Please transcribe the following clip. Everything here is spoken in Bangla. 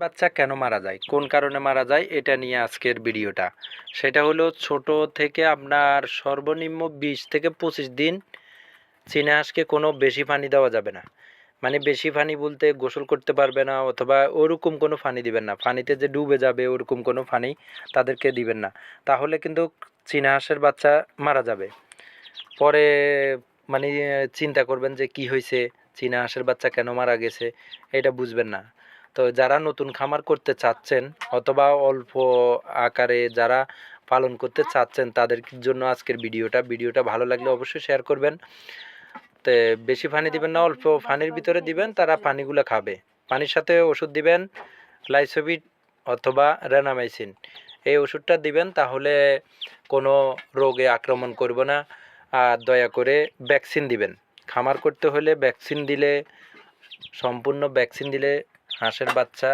বাচ্চা কেন মারা যায়, কোন কারণে মারা যায়, এটা নিয়ে আজকের ভিডিওটা। সেটা হলো ছোট থেকে আপনার সর্বনিম্ন 20 থেকে 25 দিন চীনা হাঁসকে কোনো বেশি পানি দেওয়া যাবে না। মানে বেশি পানি বলতে গোসল করতে পারবে না, অথবা ওরকম কোনো পানি দিবেন না, পানিতে যে ডুবে যাবে ওরকম কোনো পানি তাদেরকে দিবেন না। তাহলে কিন্তু চীনা হাঁসের বাচ্চা মারা যাবে। পরে মানে চিন্তা করবেন যে কি হয়েছে, চীনা হাঁসের বাচ্চা কেন মারা গেছে, এটা বুঝবেন না। তো যারা নতুন খামার করতে চাচ্ছেন অথবা অল্প আকারে যারা পালন করতে চাচ্ছেন তাদের জন্য আজকের ভিডিওটা ভালো লাগলে অবশ্যই শেয়ার করবেন। তো বেশি পানি দিবেন না, অল্প পানির ভিতরে দিবেন, তারা পানিগুলো খাবে। পানির সাথে ওষুধ দিবেন, লাইসোভিট অথবা রেনামাইসিন, এই ওষুধটা দিবেন, তাহলে কোনো রোগে আক্রমণ করবে না। আর দয়া করে ভ্যাকসিন দিবেন। খামার করতে হলে ভ্যাকসিন দিলে, সম্পূর্ণ ভ্যাকসিন দিলে হাঁসের বাচ্চা